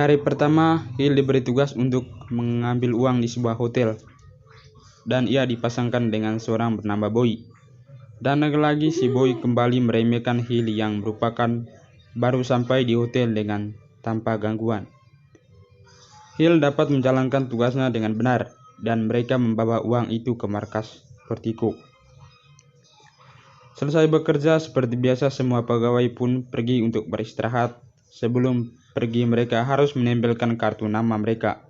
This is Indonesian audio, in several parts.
Hari pertama, Hill diberi tugas untuk mengambil uang di sebuah hotel, dan ia dipasangkan dengan seorang bernama Boy. Dan lagi-lagi si Boy kembali meremehkan Hill yang merupakan baru sampai di hotel dengan tanpa gangguan. Hill dapat menjalankan tugasnya dengan benar, dan mereka membawa uang itu ke markas Vertigo. Selesai bekerja seperti biasa, semua pegawai pun pergi untuk beristirahat. Sebelum pergi, mereka harus menempelkan kartu nama mereka.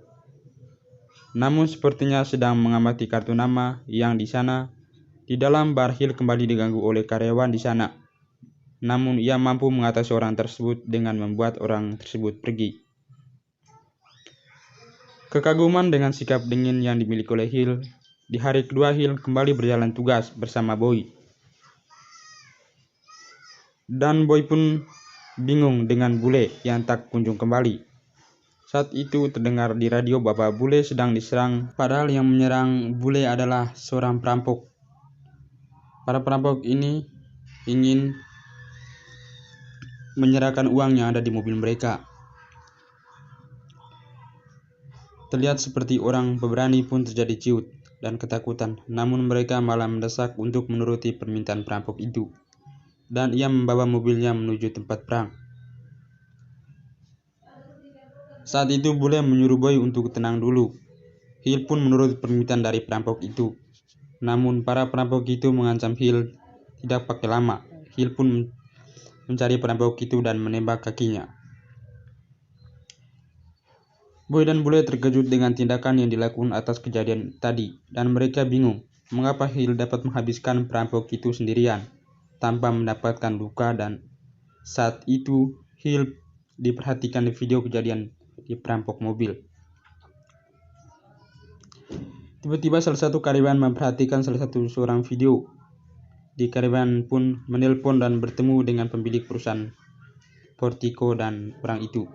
Namun sepertinya sedang mengamati kartu nama yang di sana. Di dalam bar, Hill kembali diganggu oleh karyawan di sana. Namun ia mampu mengatasi orang tersebut dengan membuat orang tersebut pergi. Kekaguman dengan sikap dingin yang dimiliki oleh Hill, di hari kedua Hill kembali berjalan tugas bersama Boy. Dan Boy pun bingung dengan bule yang tak kunjung kembali. Saat itu terdengar di radio bahwa bule sedang diserang, padahal yang menyerang bule adalah seorang perampok. Para perampok ini ingin menyerahkan uang yang ada di mobil mereka. Terlihat seperti orang pemberani pun terjadi ciut dan ketakutan, namun mereka malah mendesak untuk menuruti permintaan perampok itu. Dan ia membawa mobilnya menuju tempat perang. Saat itu bule menyuruh Boy untuk tenang dulu. Hill pun menuruti permintaan dari perampok itu. Namun para perampok itu mengancam Hill tidak pakai lama. Hill pun mencari perampok itu dan menembak kakinya. Boy dan bule terkejut dengan tindakan yang dilakukan atas kejadian tadi, dan mereka bingung mengapa Hill dapat menghabiskan perampok itu sendirian tanpa mendapatkan luka. Dan saat itu Hill diperhatikan di video kejadian di perampok mobil. Tiba-tiba salah satu karyawan memperhatikan seorang video. Di karyawan pun menelpon dan bertemu dengan pemilik perusahaan Vertigo dan orang itu.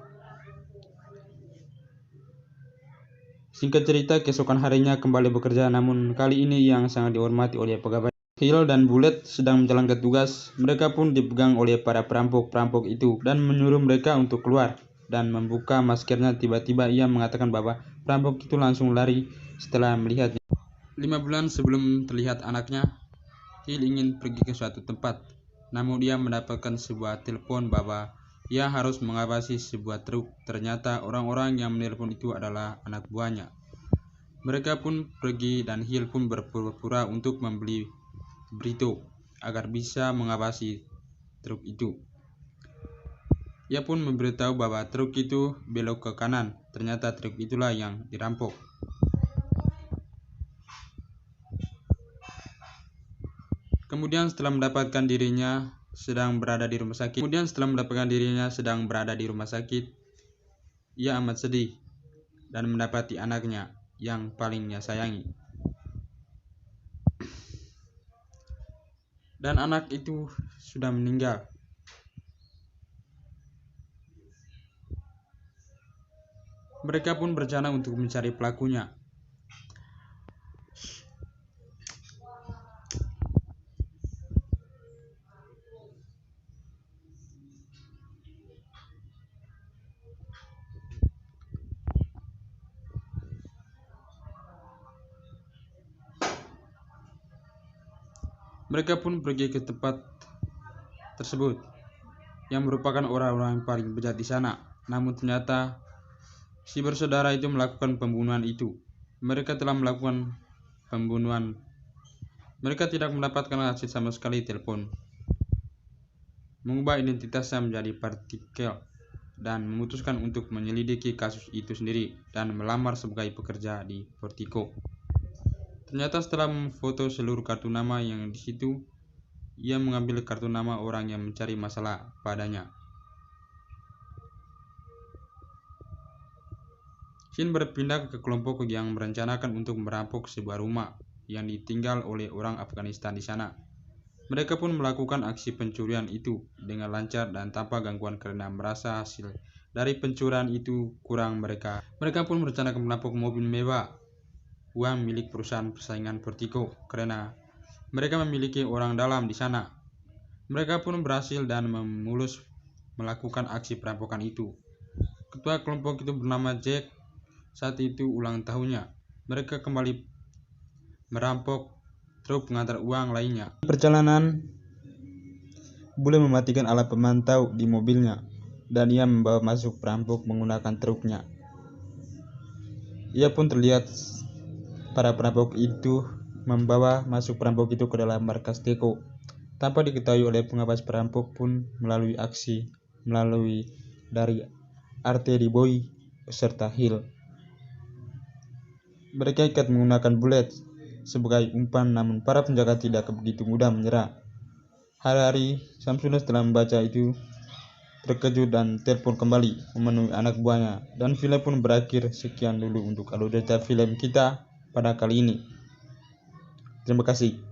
Singkat cerita, keesokan harinya kembali bekerja, namun kali ini yang sangat dihormati oleh pegawai. Hill dan Bullet sedang menjalankan tugas. Mereka pun dipegang oleh para perampok itu dan menyuruh mereka untuk keluar dan membuka maskernya. Tiba-tiba ia mengatakan bahwa perampok itu langsung lari setelah melihatnya. 5 bulan sebelum terlihat anaknya, Hill ingin pergi ke suatu tempat, namun dia mendapatkan sebuah telepon bahwa ia harus mengawasi sebuah truk. Ternyata orang-orang yang menelpon itu adalah anak buahnya. Mereka pun pergi dan Hill pun berpura-pura untuk membeli burrito agar bisa mengawasi truk itu. Ia pun memberitahu bahwa truk itu belok ke kanan. Ternyata truk itulah yang dirampok. Kemudian setelah mendapatkan dirinya sedang berada di rumah sakit, ia amat sedih dan mendapati anaknya yang paling ia sayangi. Dan anak itu sudah meninggal. Mereka pun berencana untuk mencari pelakunya. Mereka pun pergi ke tempat tersebut yang merupakan orang-orang yang paling bejat di sana. Namun ternyata si bersaudara itu melakukan pembunuhan itu. Mereka telah melakukan pembunuhan. Mereka tidak mendapatkan hasil sama sekali telepon. Mengubah identitasnya menjadi partikel dan memutuskan untuk menyelidiki kasus itu sendiri dan melamar sebagai pekerja di Vertigo. Ternyata setelah memfoto seluruh kartu nama yang di situ, ia mengambil kartu nama orang yang mencari masalah padanya. Shin berpindah ke kelompok yang merencanakan untuk merampok sebuah rumah yang ditinggal oleh orang Afghanistan di sana. Mereka pun melakukan aksi pencurian itu dengan lancar dan tanpa gangguan karena merasa hasil dari pencurian itu kurang mereka. Mereka pun merencanakan merampok mobil mewah uang milik perusahaan persaingan Vertigo karena mereka memiliki orang dalam di sana. Mereka pun berhasil dan mulus melakukan aksi perampokan itu. Ketua kelompok itu bernama Jack. Saat itu ulang tahunnya. Mereka kembali merampok truk pengantar uang lainnya. Perjalanan, Bule mematikan alat pemantau di mobilnya dan ia membawa masuk perampok menggunakan truknya. Ia pun terlihat para perampok itu membawa masuk perampok itu ke dalam markas Teko. Tanpa diketahui oleh pengawas, perampok pun melalui dari Artedi Boy beserta Hill. Mereka ikat menggunakan bulet sebagai umpan, namun para penjaga tidak begitu mudah menyerah. Hari-hari Samsudin setelah membaca itu terkejut dan telepon kembali memenuhi anak buahnya, dan film pun berakhir. Sekian dulu untuk alur cerita film kita pada kali ini. Terima kasih.